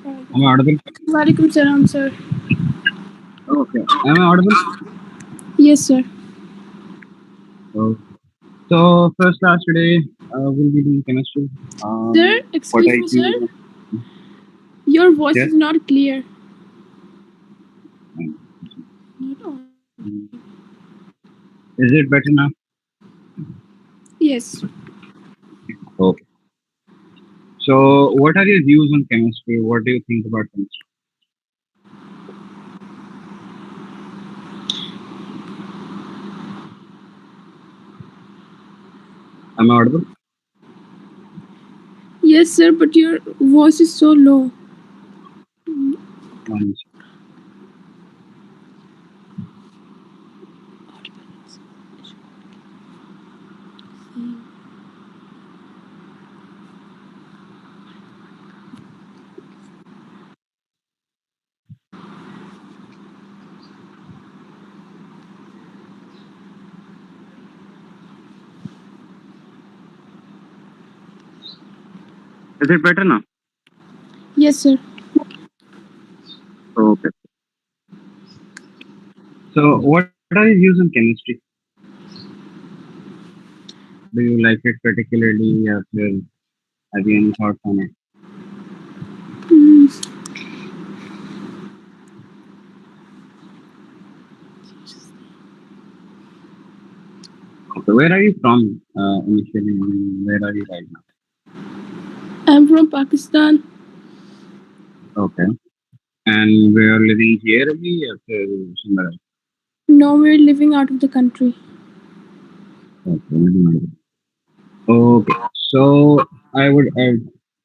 Am I audible? Walaikum salam, sir. Okay. Am I audible? Yes, sir. Oh. So first class today, we'll be doing chemistry. Sir, What excuse I me, sir. choose. Your voice Yes. is not clear. Um, Not audible. Is it better now? Yes. Okay. So what are your views on chemistry? What do you think about chemistry? Am I audible? Yes, sir, but your voice is so low. One Is it better now? Yes, sir. Okay. So what are your views on chemistry? Do you like it particularly, or have you any thoughts on it? Mm, Okay. Where are you from initially? And where are you right now? I'm from Pakistan. Okay. And we are living here only or somewhere else? Now we're living out of the country. Okay. Okay. So I would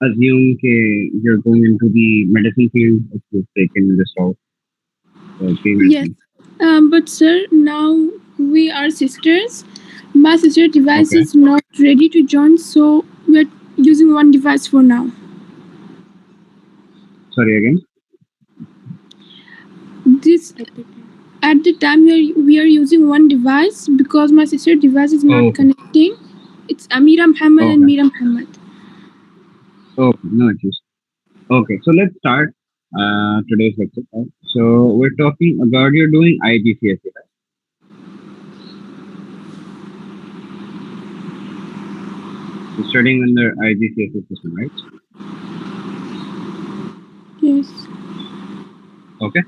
assume you're going into the medicine field if you've taken this route Yes. previously. But sir, now we are sisters. My sister device Okay. is not ready to join, so we're using one device for now. Sorry again. This at the time we are using one device because my sister device is not Okay. connecting. It's Amira Muhammad and Okay. Mira Muhammad. Okay. No issues. Okay. So let's start today's lecture. Right? So we're talking about you're doing IGCSE, right? You're studying under IGCSE system, right? Yes. Okay.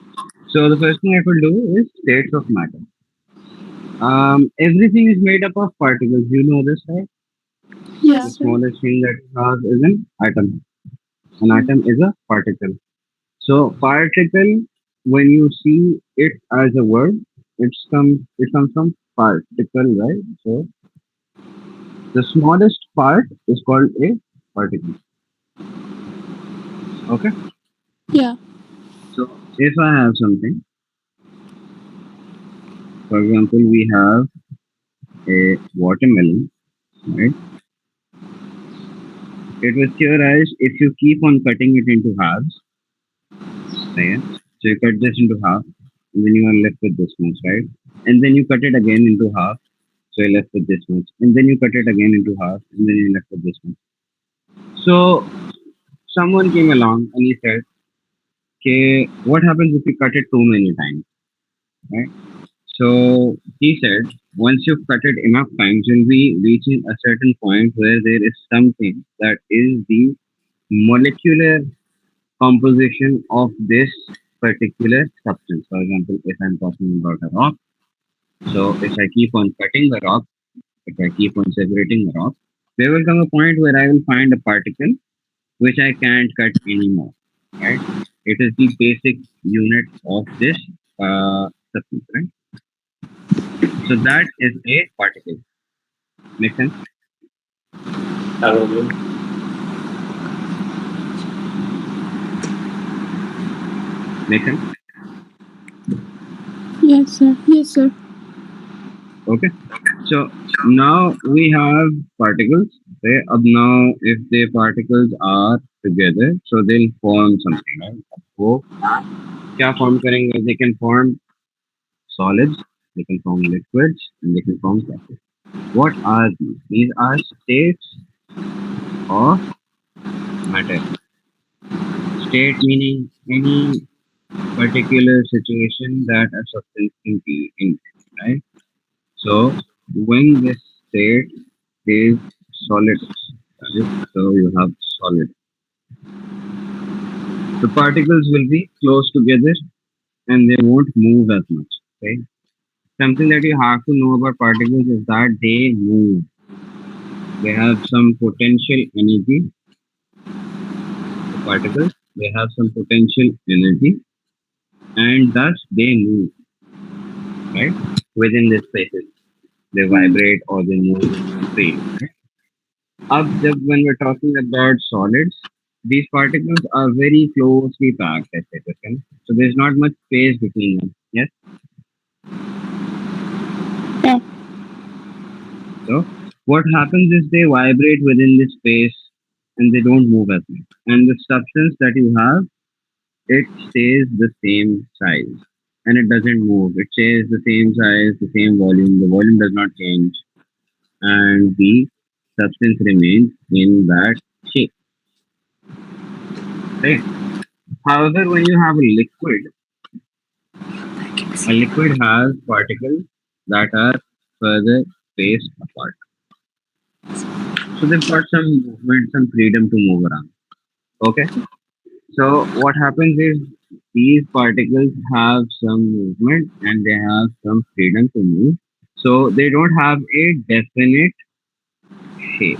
So the first thing I could do is states of matter. Everything is made up of particles. You know this, right? Yes, The sir. smallest thing that we have is an atom. An atom is a particle. So particle, when you see it as a word, it comes from particle, right? So the smallest part is called a particle. Okay. Yeah. So if I have something, for example, we have a watermelon, right? It was theorized if you keep on cutting it into halves, right? So you cut this into half, and then you are left with this much, right? And then you cut it again into half, so you're left with this much. And then you cut it again into half, and then you're left with this much. So someone came along and he said, okay, what happens if you cut it too many times, right? So he said, once you've cut it enough times, you'll be reaching a certain point where there is something that is the molecular composition of this particular substance. For example, if I'm talking about a rock, so if I keep on cutting the rock, if I keep on separating the rock, there will come a point where I will find a particle which I can't cut anymore. Right? It is the basic unit of this substance. Right? So that is a particle. Make sense? Hello. Make sense? Yes, sir. Yes, sir. Okay. So now we have particles. Okay. Ab now, if the particles are together, so they'll form something, right? वो क्या form करेंगे? They can form solids, they can form liquids, and they can form gases. What are these? These are states of matter. State meaning any particular situation that a substance can be in, right? So when this state is solid, right? So you have solid. The particles will be close together and they won't move as much. Okay. Something that you have to know about particles is that they move. They have some potential energy. The particles, they have some potential energy and thus they move, right? Within the spaces. They Hmm. vibrate or they move freely. Right? When we're talking about solids, these particles are very closely packed, I said, okay? So there's not much space between them. Yes. Yeah. So what happens is they vibrate within this space and they don't move as much. And the substance that you have, it stays the same size and it doesn't move. It stays the same size, the same volume. The volume does not change and the substance remains in that shape. Right? However, when you have a liquid has particles that are further spaced apart. So they've got some movement, some freedom to move around. Okay. So what happens is these particles have some movement and they have some freedom to move. So they don't have a definite shape.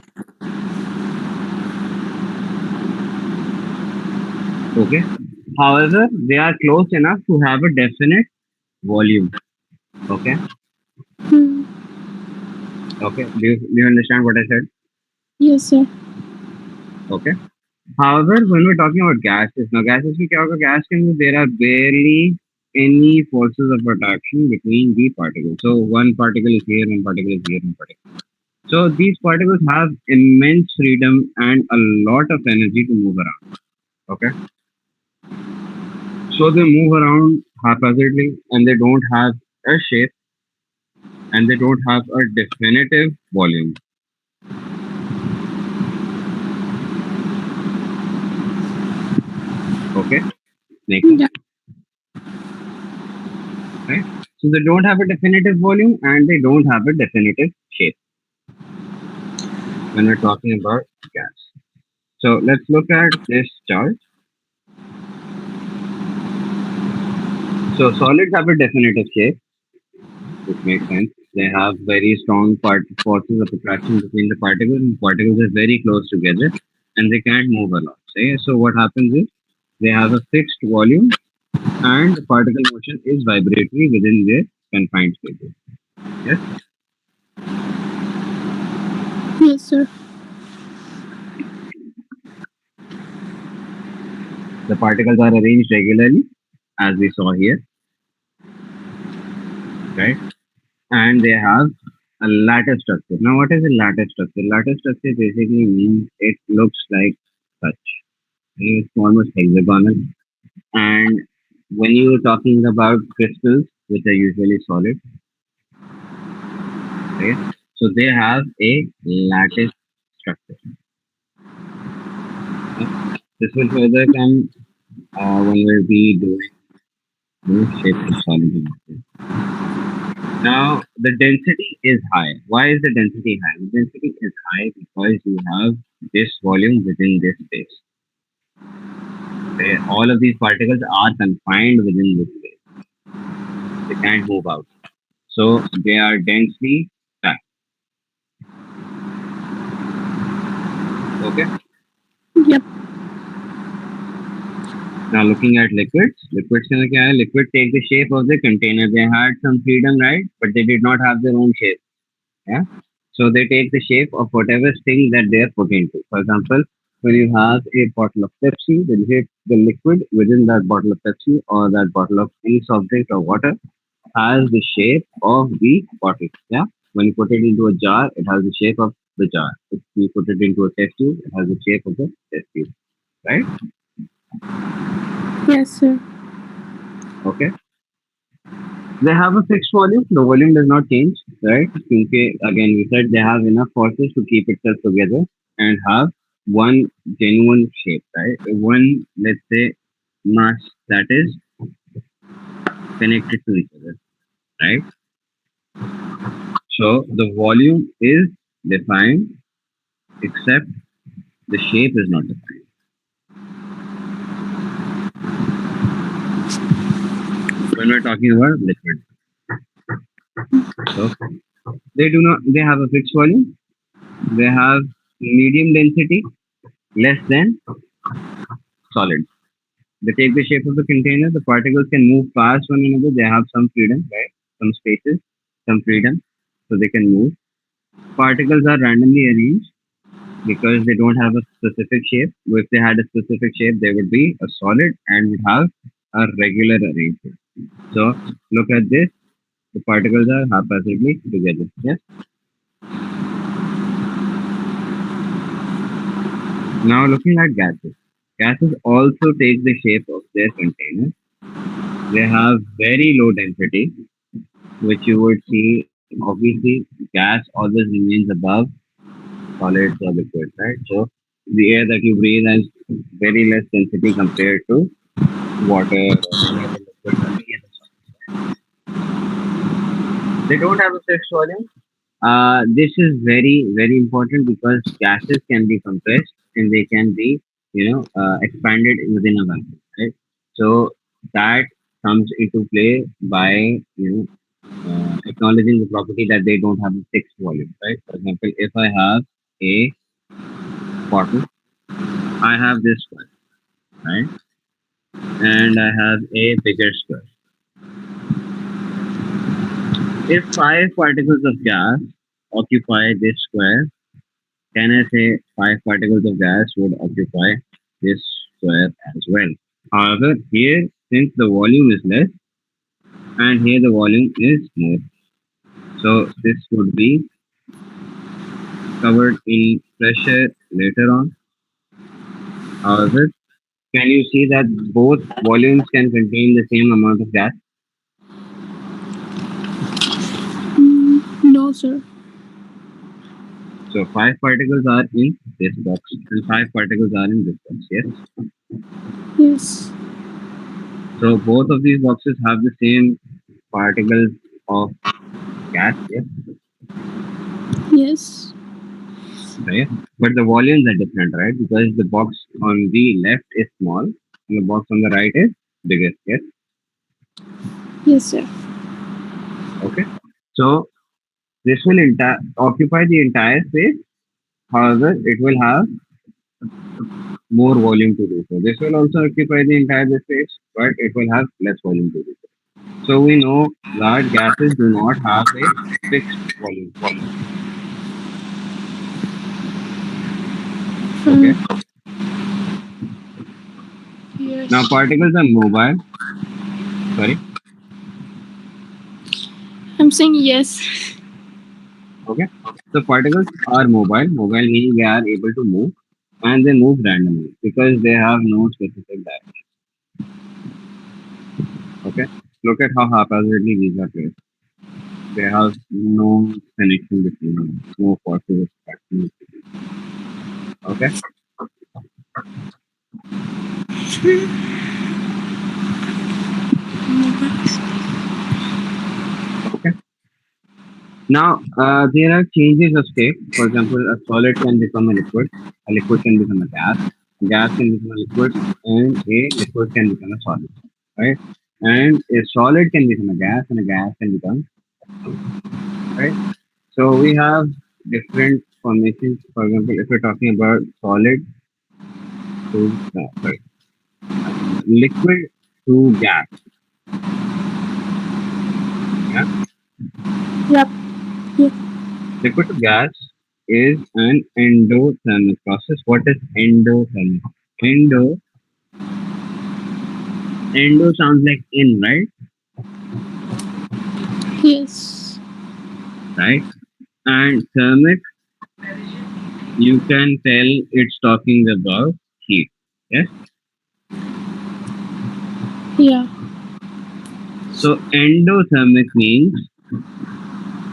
Okay. However, they are close enough to have a definite volume. Okay. Hmm. Okay. Do you understand what I said? Yes, sir. Okay. However, when we're talking about gases, now gases की क्या होगा? Gas can be there are barely any forces of attraction between the particles. So one particle is here, one particle is here, one particle. So these particles have immense freedom and a lot of energy to move around. Okay. So they move around haphazardly and they don't have a shape and they don't have a definitive volume. Okay. Makes sense, Yeah. right? So they don't have a definitive volume and they don't have a definitive shape when we're talking about gas. So let's look at this chart. So solids have a definitive shape, which makes sense. They have very strong forces of attraction between the particles, and particles are very close together, and they can't move a lot. So what happens is they have a fixed volume, and the particle motion is vibratory within their confined spaces. Yes, Yes, sir. the particles are arranged regularly, as we saw here, right? And they have a lattice structure. Now, what is a lattice structure? Lattice structure basically means it looks like such. It's almost hexagonal. And when you're talking about crystals, which are usually solid, right? So they have a lattice structure. Okay? This will further come when we'll be doing shapes of solids and liquids. Now the density is high. Why is the density high? The density is high because you have this volume within this space. Okay? All of these particles are confined within this space. They can't move out. So they are densely packed. Okay. Yep. Now looking at liquids, liquids में क्या है? Liquid take the shape of the container. They had some freedom, right? But they did not have their own shape. Yeah. So they take the shape of whatever thing that they are put into. For example, when you have a bottle of Pepsi, the liquid within that bottle of Pepsi or that bottle of any soft drink or water has the shape of the bottle. Yeah. When you put it into a jar, it has the shape of the jar. If you put it into a test tube, it has the shape of the test tube. Right? Yes, sir. Okay. They have a fixed volume. The volume does not change, right? Okay, again, we said they have enough forces to keep itself together and have one genuine shape, right? One, let's say, mass that is connected to each other, right? So the volume is defined, except the shape is not defined. When we're talking about liquid, so they have a fixed volume, they have medium density, less than solid. They take the shape of the container. The particles can move past one another. They have some freedom, right? Some spaces, some freedom, so they can move. Particles are randomly arranged because they don't have a specific shape. If they had a specific shape, they would be a solid and would have a regular arrangement. So look at this. The particles are haphazardly together. Yes. Now looking at gases. Gases also take the shape of their container. They have very low density, which you would see obviously gas always remains above solids or liquids, right? So the air that you breathe has very less density compared to water or any other liquid or any other solid. They don't have a fixed volume. This is very, very important because gases can be compressed and they can be, expanded within a vacuum, right? So that comes into play by, acknowledging the property that they don't have a fixed volume, right? For example, if I have a bottle, I have this one, right? And I have a bigger square. If five particles of gas occupy this square, can I say five particles of gas would occupy this square as well? However, here, since the volume is less and here the volume is more, so this would be covered in pressure later on. However, can you see that both volumes can contain the same amount of gas? No, sir. So five particles are in this box and five particles are in this box. Yes. Yes. So both of these boxes have the same particles of gas. Yes. Yes. Right. But the volumes are different, right? Because the box on the left is small and the box on the right is bigger. Yes. Yes, sir. Okay. So this will occupy the entire space. However, it will have more volume to do so. This will also occupy the entire space, but it will have less volume to do so. So we know that gases do not have a fixed volume. Okay. Um, Now yes. particles are mobile. Sorry. I'm saying yes. Okay. So particles are mobile. Mobile meaning they are able to move and they move randomly because they have no specific direction. Okay. Look at how haphazardly these are placed. They have no connection between them, no forces attraction between them. Okay. Okay. Now there are changes of state. For example, a solid can become a liquid can become a gas can become a liquid, and a liquid can become a solid. Right. And a solid can become and a gas can become a solid. Right. So we have different formations. For example, if we're talking about solid to sorry, liquid to gas. Yeah, Yep. Yep. liquid to gas is an endothermic process. What is endothermic? Endo endo sounds like in, right? Yes. Right. And thermic, you can tell it's talking about heat. Yes. Yeah. So endothermic means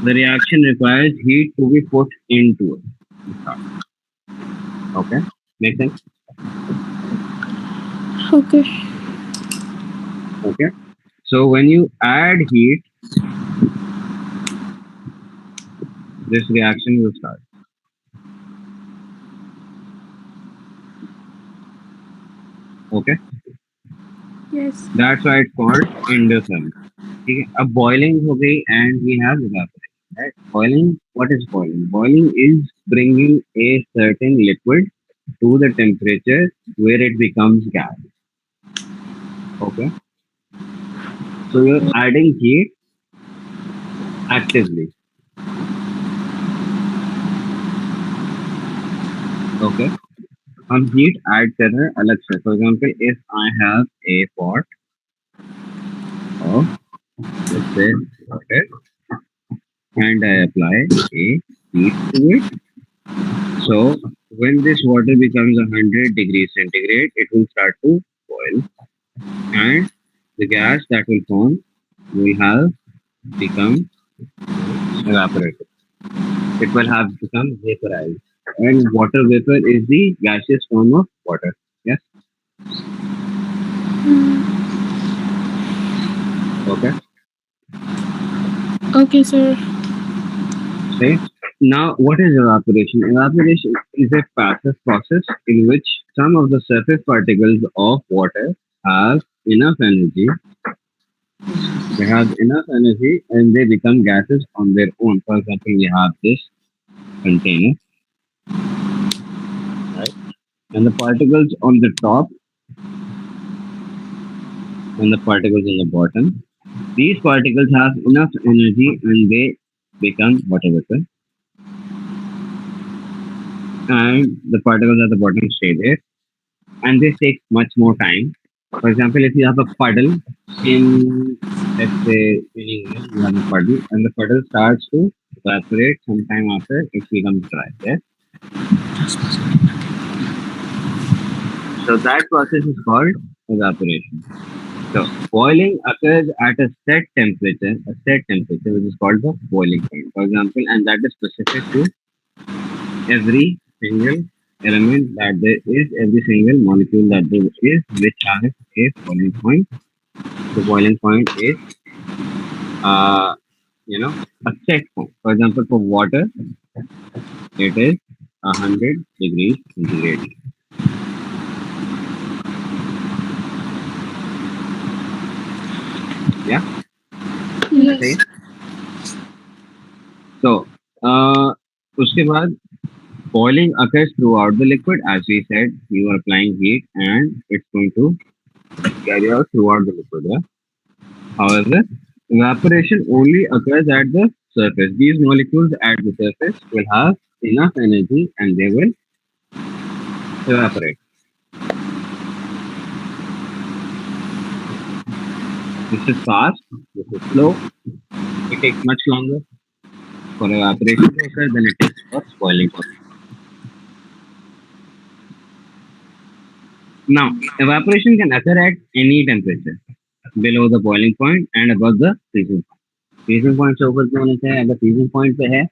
the reaction requires heat to be put into it. To start. Okay. Make sense? Okay. Okay. So when you add heat, this reaction will start. Okay. Yes. That's why it's called endotherm. Okay. A boiling हो गई and we have evaporation. Right? Boiling. What is boiling? Boiling is bringing a certain liquid to the temperature where it becomes gas. Okay. So you're adding heat actively. Okay. हम heat add कर रहे हैं अलग से. For example, if I have a pot of, let's say, water and I apply a heat to it. So when this water becomes 100 degrees centigrade, it will start to boil, and the gas that will form will have become, evaporated. It will have become vaporized. And water vapor is the gaseous form of water. Yes. Okay. Okay, sir. Okay. Now, what is evaporation? Evaporation is a passive process in which some of the surface particles of water have enough energy. They have enough energy and they become gases on their own. For example, we have this container, right? And the particles on the top and the particles on the bottom. These particles have enough energy and they become water vapor. And the particles at the bottom stay there. And this takes much more time. For example, if you have a puddle in, let's say, in England, you have a puddle, and the puddle starts to evaporate sometime after it becomes dry. Yes? So that process is called evaporation. So boiling occurs at a set temperature, which is called the boiling point. For example, and that is specific to every single element that there is, every single molecule that there is, which has a boiling point. The boiling point is, uh, you know, a set point. For example, for water, it is 100 degrees centigrade. Yeah, Yes. सही. So, uh, उसके बाद boiling occurs throughout the liquid. As we said, you are applying heat and it's going to carry out throughout the liquid. Yeah? However, evaporation only occurs at the surface. These molecules at the surface will have enough energy and they will evaporate. This is fast, this is slow, it takes much longer for evaporation to occur than it takes for boiling to occur. Now, evaporation can occur at any temperature below the boiling point and above the freezing point. Freezing point से ऊपर क्यों नहीं है? अगर freezing point पे है,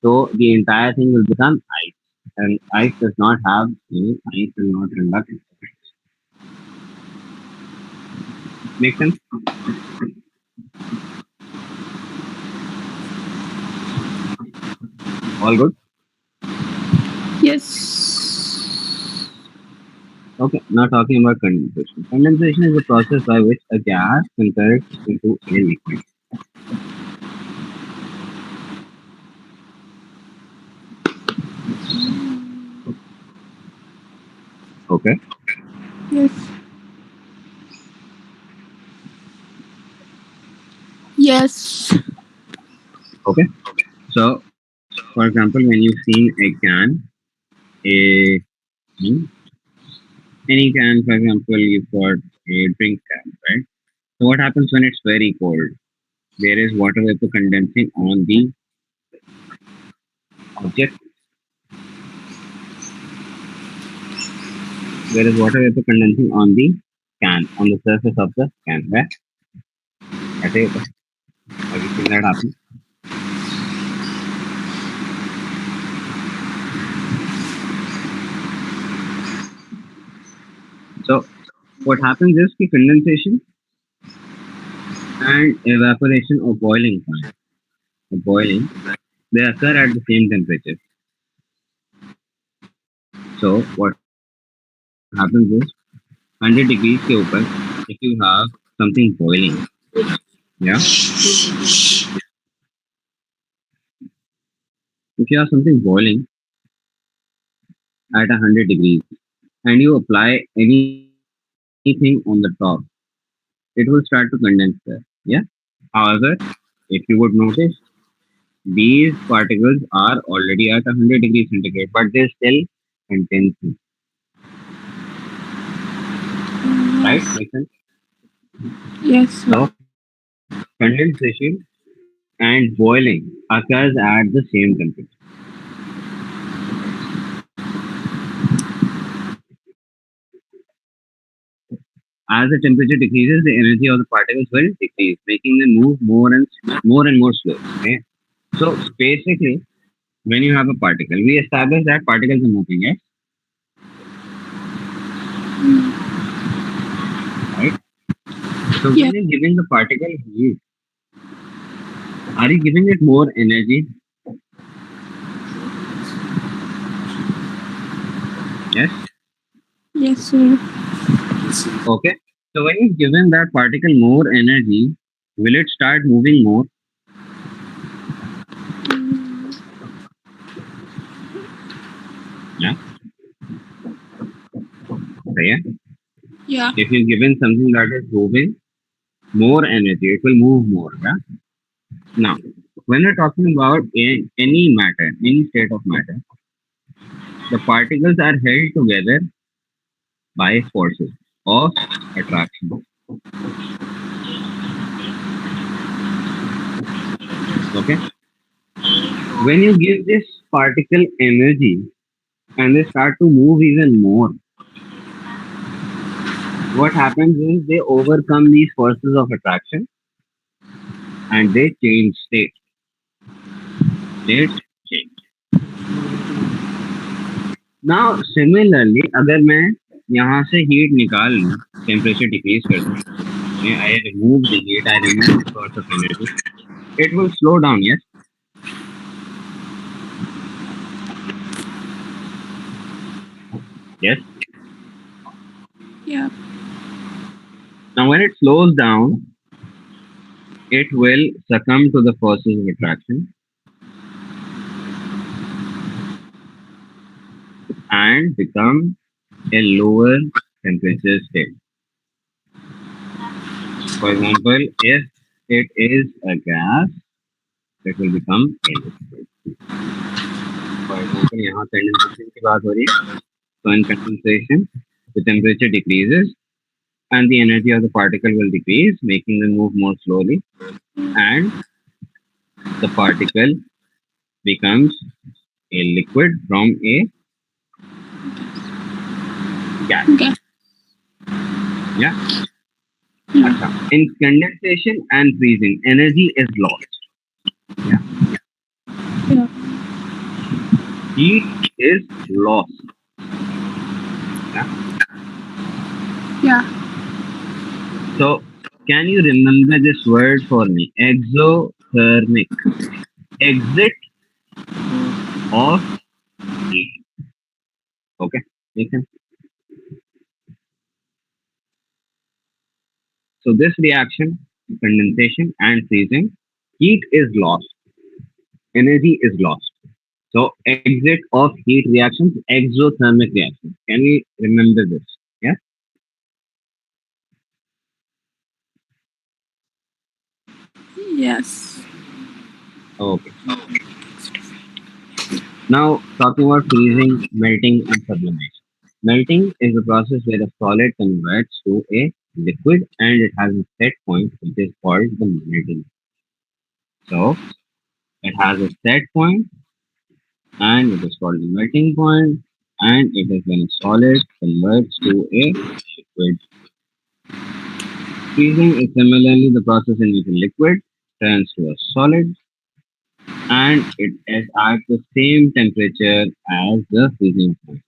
so the entire thing will become ice, and ice does not have, ice will not conduct. Make sense? All good? Yes. Okay. Now talking about condensation. Condensation is a process by which a gas converts into a liquid. Okay. Yes. Yes. Okay. So, for example, when you've seen a can, a hmm, any can, for example, you've got a drink can, right? So what happens when it's very cold? There is water vapor condensing on the object. There is water vapor condensing on the can, on the surface of the can. Right? ऐसे ही होता है. Have you seen that happen? So what happens is the condensation and evaporation or boiling point, or boiling, they occur at the same temperature. So what happens is 100 degrees के ऊपर if you have something boiling, yeah, if you have something boiling at 100 degrees and you apply anything on the top, it will start to condense there. Yeah. However, if you would notice, these particles are already at 100 degrees centigrade, but they still condense, right? Yes. Makes sense? Yes, sir. So condensation and boiling occurs at the same temperature. As the temperature decreases, the energy of the particles will decrease, making them move more and more slow. Okay? So basically, when you have a particle, we establish that particles are moving, yes? Right? So when Yes. you're giving the particle heat, are you giving it more energy? Yes? Yes, sir. Okay. So when you're giving that particle more energy, will it start moving more? Yeah. So yeah. Yeah. If you're given something that is moving more energy, it will move more. Yeah. Now, when we're talking about any matter, any state of matter, the particles are held together by forces of attraction. Okay. When you give this particle energy and they start to move even more, what happens is they overcome these forces of attraction and they change state. State change. Now, similarly, अगर मैं यहाँ से heat निकाल लूँ, temperature decrease कर दूँ, I remove the heat, I remove the source of energy, it will slow down, yes? Yes. Yeah. Now, when it slows down, it will succumb to the forces of attraction and become a lower temperature state. For example, if it is a gas, it will become a liquid. For example, यहाँ condensation की बात हो रही है. So in condensation, the temperature decreases and the energy of the particle will decrease, making them move more slowly, and the particle becomes a liquid from a gas. Okay. Yeah. Yeah. Acha. In condensation and freezing, energy is lost. Yeah. Yeah. Heat is lost. Yeah. Yeah. So, can you remember this word for me? Exothermic. Exit of heat. Okay. Make sense? So, this reaction, condensation and freezing, heat is lost. Energy is lost. So, exit of heat reactions, exothermic reactions. Can we remember this? Yeah. Yes. Okay. Now, talking about freezing, melting, and sublimation. Melting is a process where a solid converts to a liquid and it has a set point which is called the melting. So, it has a set point and it is called the melting point, and it is when a solid converts to a liquid. Freezing is similarly the process in which a liquid turns to a solid and it is at the same temperature as the freezing point.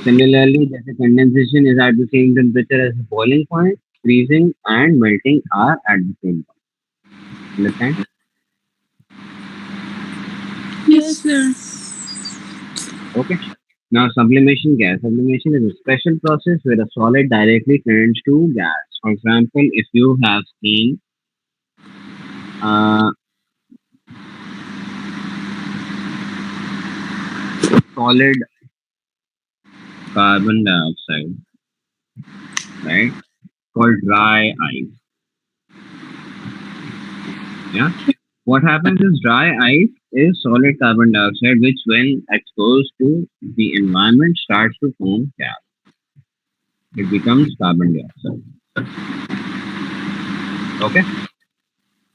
Similarly, the condensation is at the same temperature as the boiling point, freezing and melting are at the same point. Understand? Yes, sir. Okay. Now, sublimation gas. Sublimation is a special process where a solid directly turns to gas. For example, if you have seen uh, solid carbon dioxide, right, called dry ice. Yeah. What happens is dry ice is solid carbon dioxide, which when exposed to the environment starts to form gas. It becomes carbon dioxide. Okay.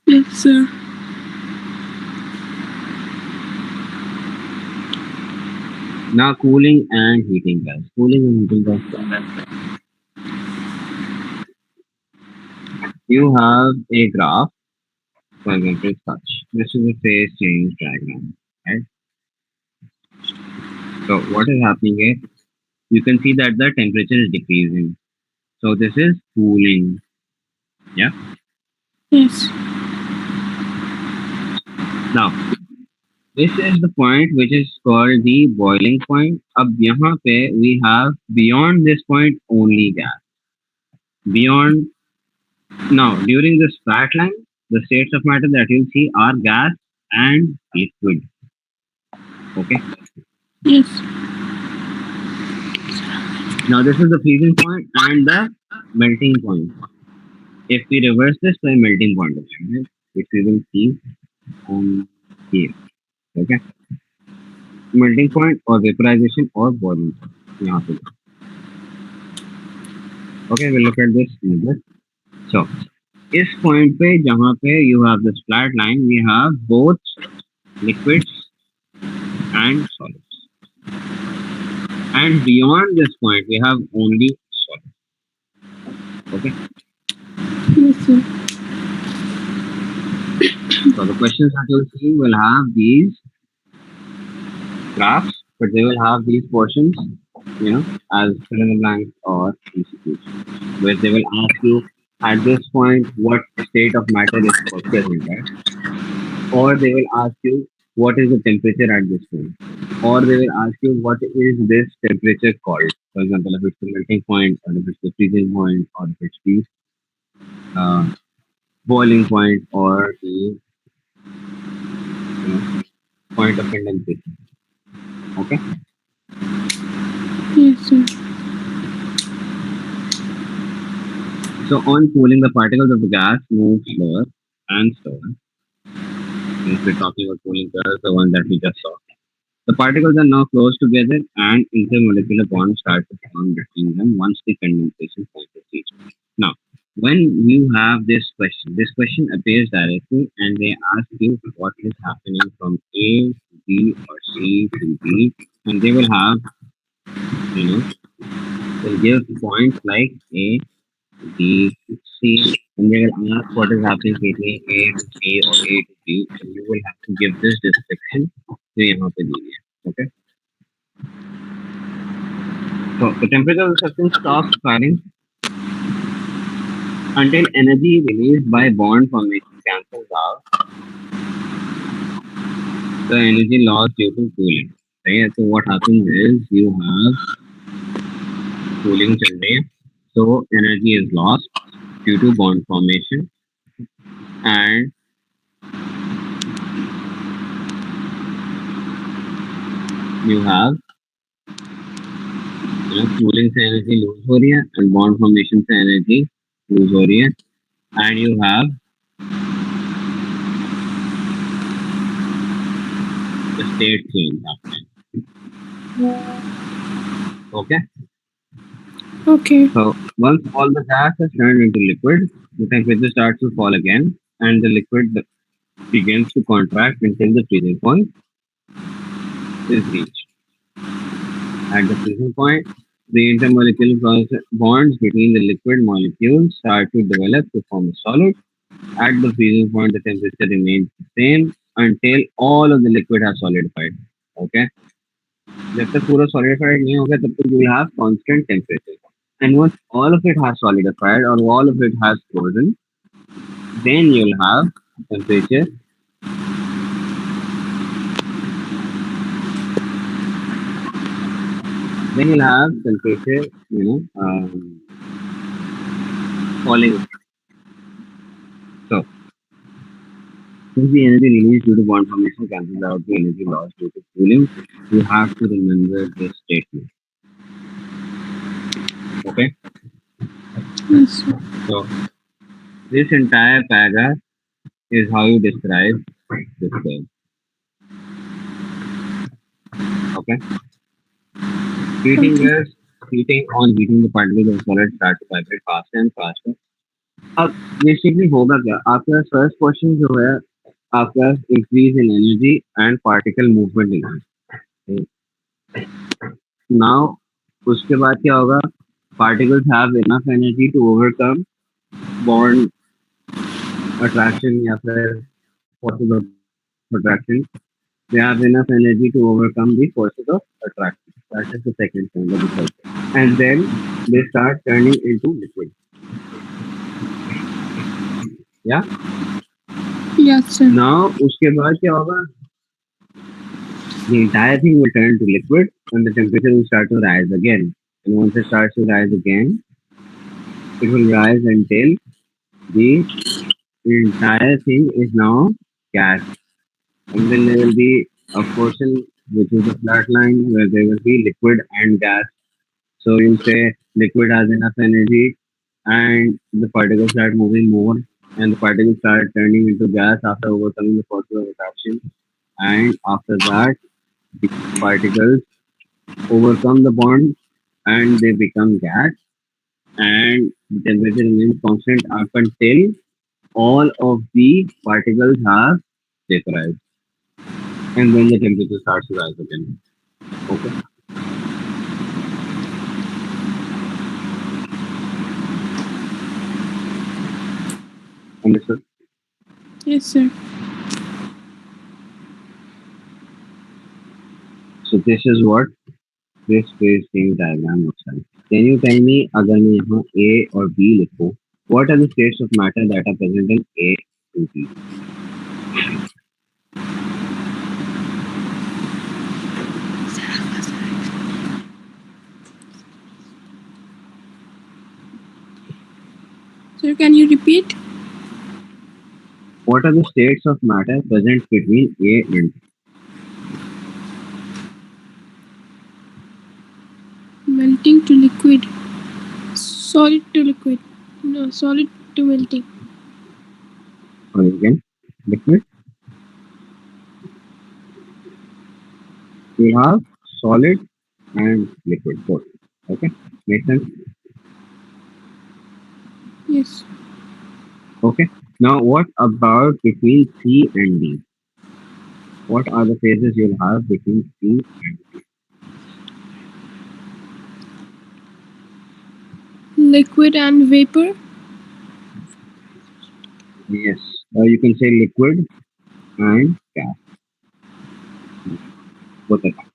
Yes, sir. Now cooling and heating gas. Cooling and heating gas. You have a graph, for example, such. This is a phase change diagram, right? So what is happening here? You can see that the temperature is decreasing. So this is cooling. Yeah. Yes. Now this is the point which is called the boiling point. अब यहाँ पे we have beyond this point only gas. Beyond now during this flat line, the states of matter that you'll see are gas and liquid. Okay. Yes. Now this is the freezing point and the melting point. If we reverse this by melting point, right, which we will see here. Okay. Melting point or vaporization or boiling point. यहाँ पे. Okay, we'll look at this in a bit. So इस point पे जहाँ पे you have this flat line, we have both liquids and solids. And beyond this point, we have only solids. Okay. Yes, sir. So the questions that you'll see will have these graphs, but they will have these portions, as fill in the blanks or MCQs, where they will ask you at this point what state of matter is present, right? Or they will ask you what is the temperature at this point, or they will ask you what is this temperature called. For example, if it's the melting point, or if it's the freezing point, or if it's the uh, boiling point, or the point of condensation. Okay. Yes, sir. So on cooling, the particles of the gas move slower and slower. Since we're talking about cooling gas, the one that we just saw. The particles are now close together and intermolecular bonds start to form between them once the condensation point is reached. Now, when you have this question appears directly and they ask you what is happening from A to B or C to D, and they will have, they'll give points like A, B, C, and they will ask what is happening between A to C or A to B, and you will have to give this description to यहाँ पे दी है. Okay. So the temperature of the substance stops firing until energy released by bond formation cancels out the energy lost due to cooling. Right? So what happens is you have cooling till day, so energy is lost due to bond formation, and you have cooling से energy lose हो रही है and bond formation से energy lose हो रही है, and you have the state change happening. Okay. Okay. So once all the gas has turned into liquid, the temperature starts to fall again, and the liquid begins to contract until the freezing point is reached. At the freezing point, the intermolecular bonds between the liquid molecules start to develop to form a solid. At the freezing point, the temperature remains the same until all of the liquid has solidified. Okay. जब तक पूरा solidified नहीं होगा तब तक you will have constant temperature. And once all of it has solidified or all of it has frozen, then you'll have temperature. Then you'll have temperature, falling. So, since the energy released due to bond formation cancels out the energy lost due to cooling, you have to remember this statement. Okay? Yes, sir. So, this entire paragraph is how you describe this term. Okay? Heating Okay. gas, heating on heating the particles of solid start to vibrate faster and faster. अब basically होगा क्या आपका first question जो है आपका increase in energy and particle movement now उसके बाद क्या होगा particles have enough energy to overcome bond attraction या फिर forces of attraction. They have enough energy to overcome the forces of attraction. That is the second point of the cycle. And then they start turning into liquid. Yeah. Yes, sir. Now उसके बाद क्या होगा the entire thing will turn to liquid and the temperature will start to rise again. And once it starts to rise again, it will rise until the entire thing is now gas. And then there will be a portion which is a flat line where there will be liquid and gas. So you say liquid has enough energy and the particles start moving more and the particles start turning into gas after overcoming the force of attraction. And after that, the particles overcome the bond and they become gas and the temperature remains constant up until all of the particles have vaporized and then the temperature starts to rise again. Okay. Understood? Yes, sir. So this is what this phase change diagram looks like. Can you tell me अगर मैं यहाँ A और B लिखूं, what are the states of matter that are present in A and B? Sir, can you repeat? What are the states of matter present between A and B? Melting to liquid. Solid to liquid. No, solid to melting. Or again, liquid. We have solid and liquid both. Okay, makes sense. Yes. Okay. Now, what about between C and D? What are the phases you'll have between C and D? Liquid and vapor. Yes, you can say liquid and gas. Both of them.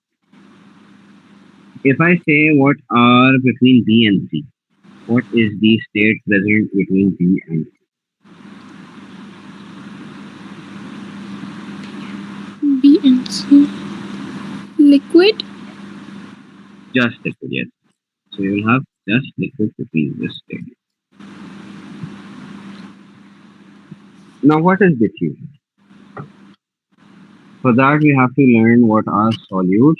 If I say what are between B and C, what is the state present between B and C? B and C. Liquid. Just liquid, yes. So you'll have just liquid between this state. Now, what is diffusion? For that, we have to learn what are solutes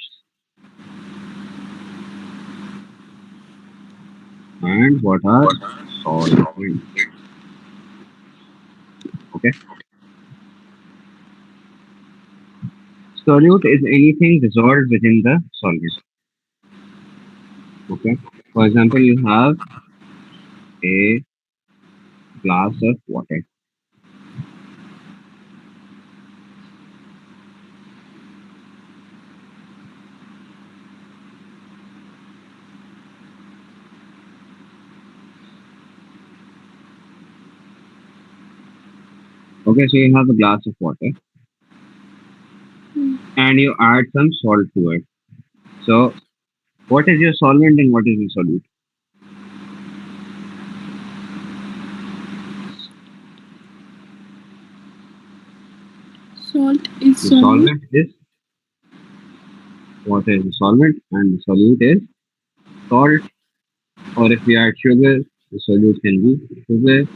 and what are solvents. Okay. Solute is anything dissolved within the solvent. Okay. For example, you have a glass of water. Okay, so you have a glass of water Hmm. and you add some salt to it. So, what is your solvent and what is your solute? Salt is The solute. solvent is water is the solvent, and the solute is salt. Or if we add sugar, the solute can be sugar.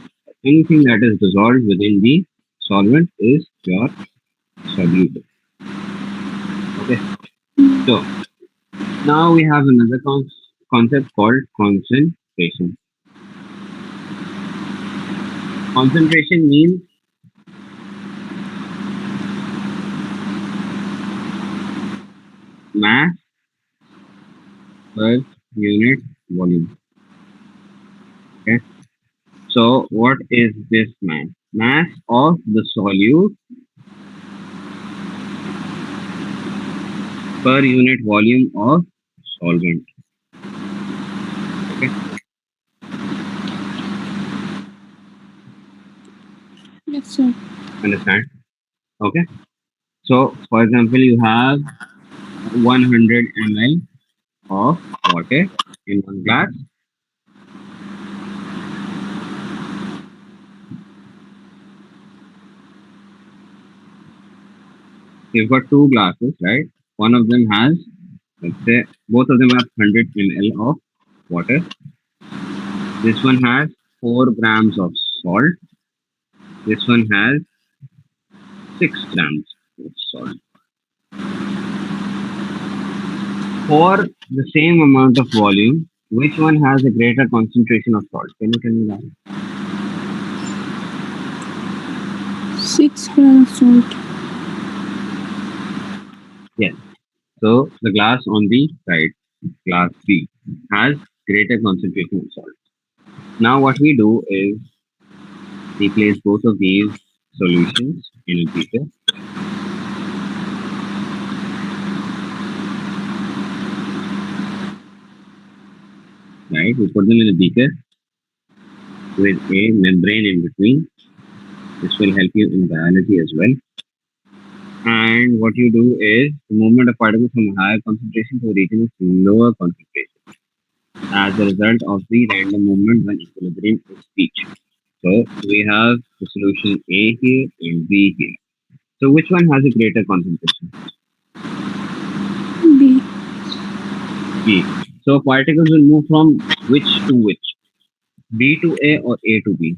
Anything that is dissolved within the solvent is your solute. Okay. So now we have another concept called concentration. Concentration means mass per unit volume. Okay. So what is this mass? Mass of the solute per unit volume of solvent. Okay. Yes, sir. Understand? Okay. So for example, you have 100 ml of water in one glass. You've got two glasses, right? One of them has, let's say, both of them have 100 ml of water. This one has 4 grams of salt. This one has 6 grams of salt. For the same amount of volume, which one has a greater concentration of salt? Can you tell me that? 6 grams salt. Yes. So the glass on the right, glass B, has greater concentration of salt. Now what we do is we place both of these solutions in a beaker. Right? We put them in a beaker with a membrane in between. This will help you in biology as well. And what you do is the movement of particles from a higher concentration to a region of lower concentration as a result of the random movement when equilibrium is reached. So we have the solution A here and B here. So which one has a greater concentration? B. B. So particles will move from which to which? B to A or A to B?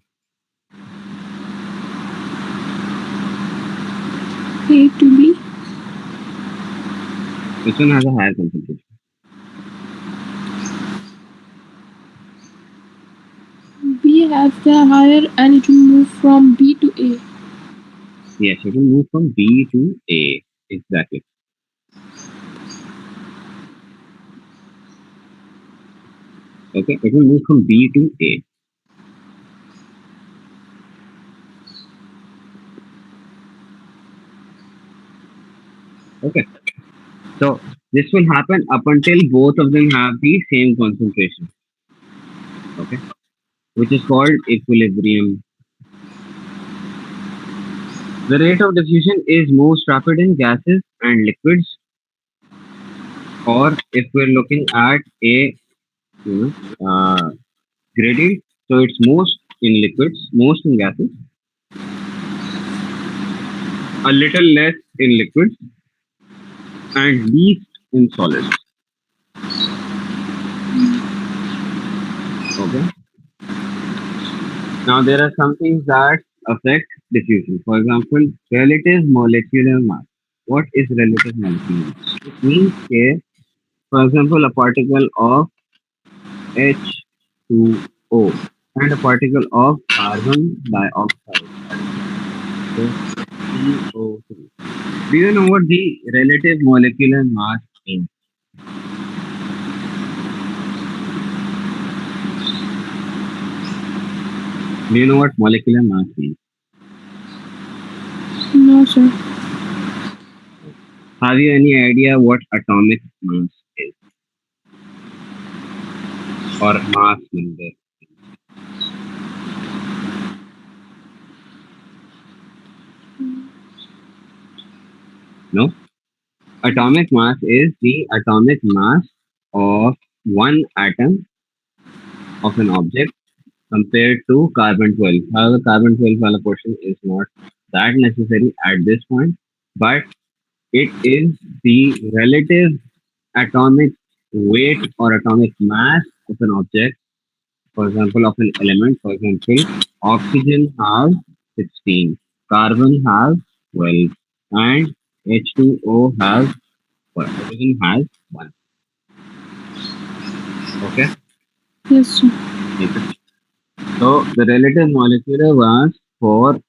A to B. Which one has a higher concentration? B has the higher and it will move from B to A. Yes, it will move from B to A. Exactly. Okay, it will move from B to A. Okay, so this will happen up until both of them have the same concentration. Okay, which is called equilibrium. The rate of diffusion is most rapid in gases and liquids, or if we're looking at a gradient, so it's most in liquids, most in gases, a little less in liquids, and least in solids. Okay. Now there are some things that affect diffusion. For example, relative molecular mass. What is relative molecular mass? It means here, for example, a particle of H2O and a particle of carbon dioxide. So CO2. Do you know what the relative molecular mass is? Do you know what molecular mass is? No, sir. Have you any idea what atomic mass is or mass number? No? Atomic mass is the atomic mass of one atom of an object compared to carbon 12. However, carbon 12 wala portion is not that necessary at this point, but it is the relative atomic weight or atomic mass of an object, for example, of an element. For example, oxygen has 16, carbon has 12, and H2O has, or hydrogen has 1. Okay? Yes, sir. Okay. So the relative molecular mass for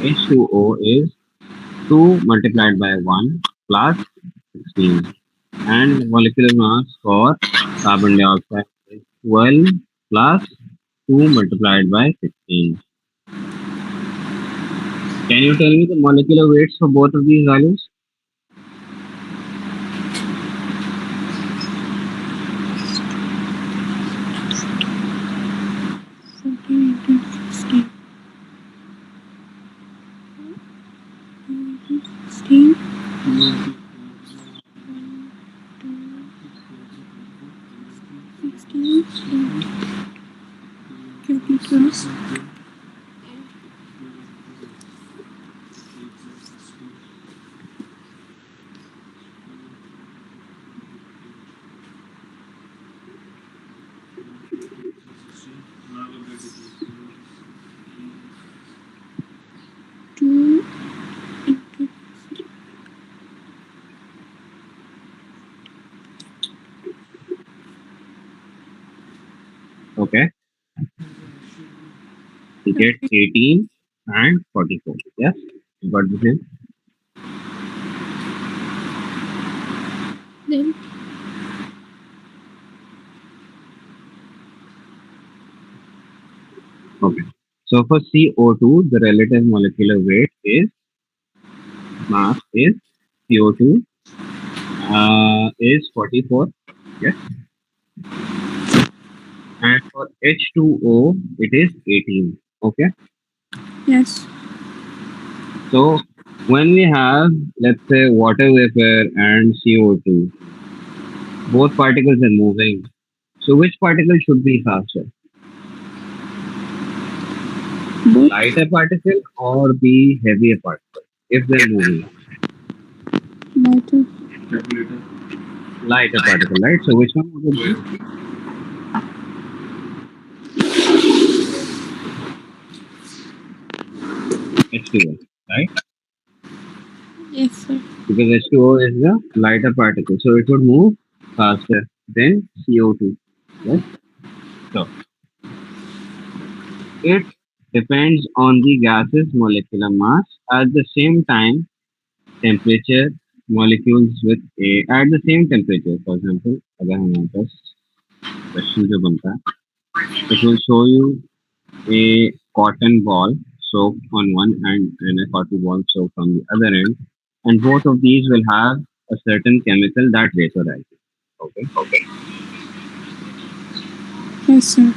H2O is 2 multiplied by 1 plus 16. And the molecular mass for carbon dioxide is 12 plus 2 multiplied by 16. Can you tell me the molecular weights for both of these values? Fourteen into 16. 16. 16. 22. Two into Okay, you get 18 and 44. Yes, you got the same. then Okay. So for CO2, the relative molecular weight is mass is CO2 is 44. Yes. And for H2O, it is 18. Okay. yes. So when we have, let's say, water vapor and CO2, both particles are moving. So which particle should be faster? Both Lighter particle or the heavier particle if they're moving? lighter. Lighter particle, right? So which one would it be? H2O, right? Yes, sir. Because H2O is the lighter particle, so it would move faster than CO2. Yes. So it depends on the gas's molecular mass. At the same time, temperature molecules with a at the same temperature. For example, अगर हमारे पास question जो बनता है, it will show you a cotton ball soaked on one end and a cotton ball soaked on the other end, and both of these will have a certain chemical that vaporizes. Okay. Yes, sir.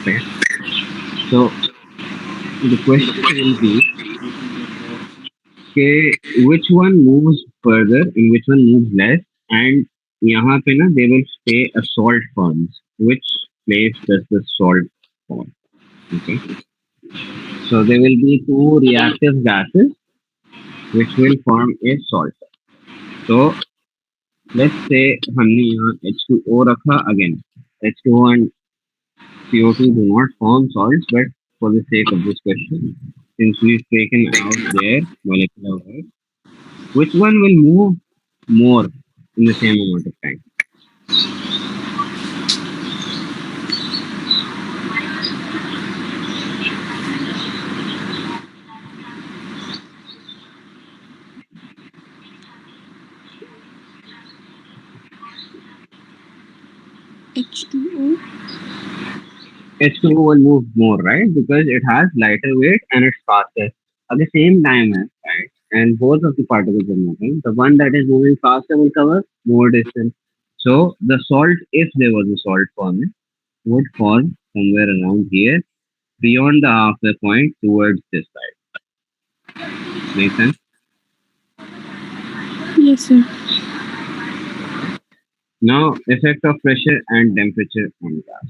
Okay. So the question will be, okay, which one moves further and which one moves less, and यहाँ पे ना they will say a salt forms. Which place does the salt fall? Okay. So there will be two reactive gases which will form a salt. So let's say हमने यहाँ H2O रखा again. H2O and CO2 do not form salts, but for the sake of this question, since we've taken out their molecular weight, which one will move more in the same amount of time? H2O. H2O will move more, right? Because it has lighter weight and it's faster. At the same time, right? And both of the particles are moving. The one that is moving faster will cover more distance. So the salt, if there was a salt forming, would fall somewhere around here, beyond the halfway point towards this side. Make sense? Yes, sir. Okay. Now, effect of pressure and temperature on gas.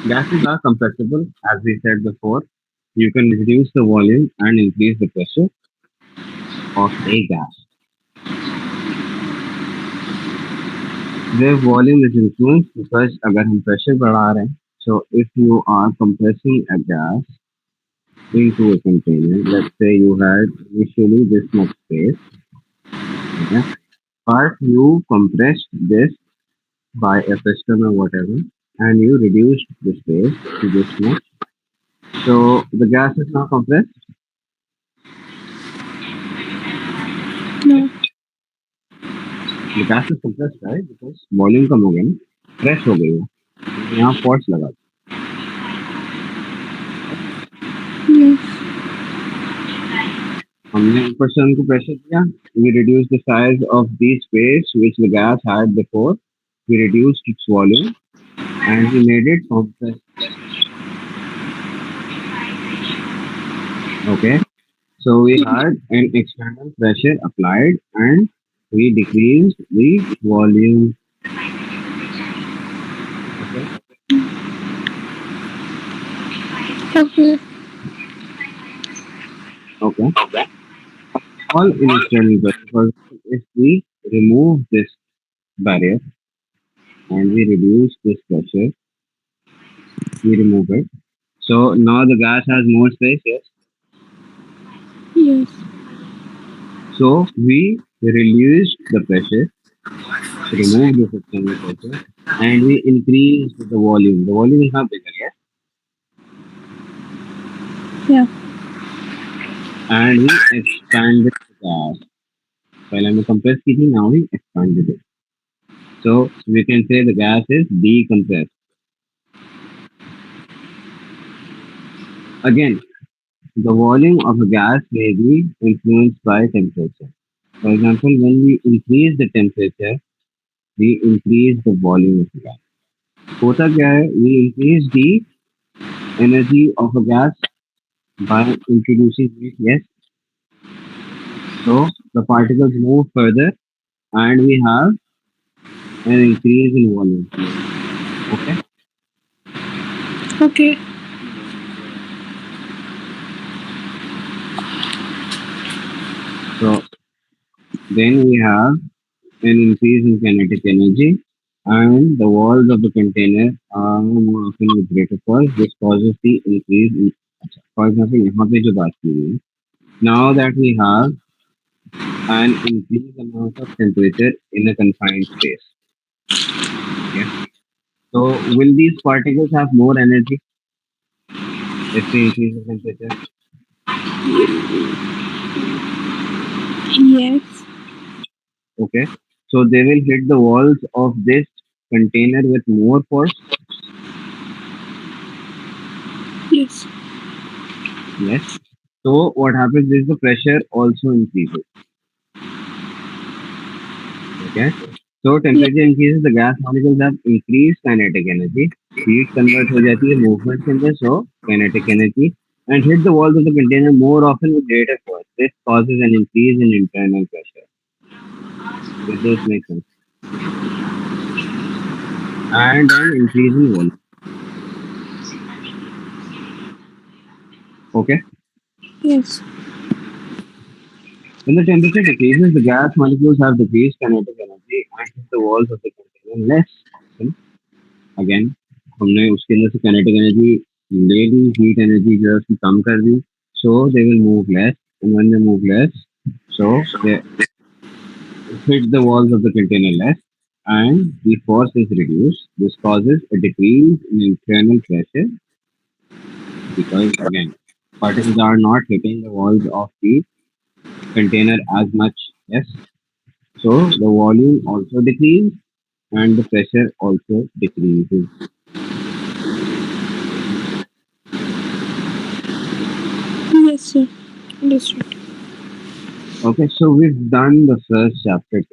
Gases are compressible, as we said before. You can reduce the volume and increase the pressure of a gas. Their volume is influenced because अगर हम pressure बढ़ा रहे हैं, so if you are compressing a gas into a container, let's say you had initially this much space, okay, but you compressed this by a piston or whatever, and you reduced the space to this much. So the gas is now compressed. No. Yes, the gas is compressed, right? Because volume कम हो गया ना, press हो गई वो. हमने यहाँ force लगा दिया. Yes. Yes. हमने ऊपर से उनको pressure दिया. We reduced the size of the space which the gas had before. We reduced its volume and we made it compressed. Okay. So we had an external pressure applied and we decreased the volume. Okay. Okay. Okay. All in external pressure. For example, if we remove this barrier and we reduce this pressure, we remove it. So now the gas has more space, yes. Yes. So we reduced the pressure, removed this external pressure, and we increased the volume. The volume is now bigger, yes. Yeah. And we expanded the gas. While I'm compressed heating, now we expanded it. So we can say the gas is decompressed. Again, the volume of a gas may be influenced by temperature. For example, when we increase the temperature, we increase the volume of the gas. होता क्या है? We increase the energy of a gas by introducing heat. Yes, so the particles move further, and we have an increase in volume. Okay, Okay. so then we have an increase in kinetic energy, and the walls of the container are more often with greater force. This causes the increase in. For example, यहाँ पे जो बात की गई है, now that we have an increased amount of temperature in a confined space. Okay. So will these particles have more energy if we increase the temperature? Yes. Okay. So they will hit the walls of this container with more force. Yes. Yes. So what happens is the pressure also increases. Okay. So Yeah. temperature increases, the gas molecules have increased kinetic energy. Heat convert हो जाती है movement के अंदर, so kinetic energy, and hit the walls of the container more often with greater force. This causes an increase in internal pressure. Does this make sense? And an increase in volume. Okay. Yes. When the temperature decreases, the gas molecules have decreased kinetic energy and hit the walls of the container less often. Again, हमने उसके अंदर से kinetic energy ले ली, heat energy जो है उसकी कम कर दी, so they will move less, and when they move less, so they hit the walls of the container less, and the force is reduced. This causes a decrease in internal pressure because again, particles are not hitting the walls of the container as much. Yes, so the volume also decreases and the pressure also decreases. Yes, sir. Understood. Okay, so we've done the first chapter.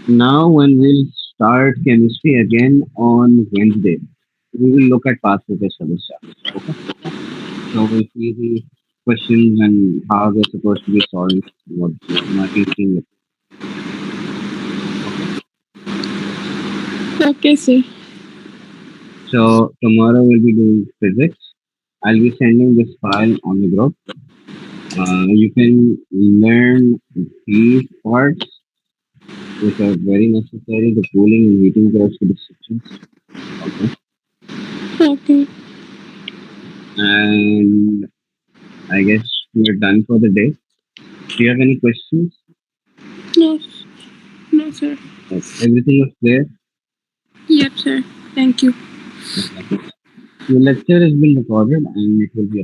Now, when we'll start chemistry again on Wednesday, we will look at past papers for this chapter. Okay, so we'll see the questions and how they're supposed to be solved, what marking scheme. Okay, sir. So tomorrow we'll be doing physics. I'll be sending this file on the group. You can learn these parts which are very necessary, the cooling and heating curves for the systems. Okay. Okay. And I guess we're done for the day. Do you have any questions? No, no, sir. Everything was clear? Yep, sir. Thank you. Okay. The lecture has been recorded and it will be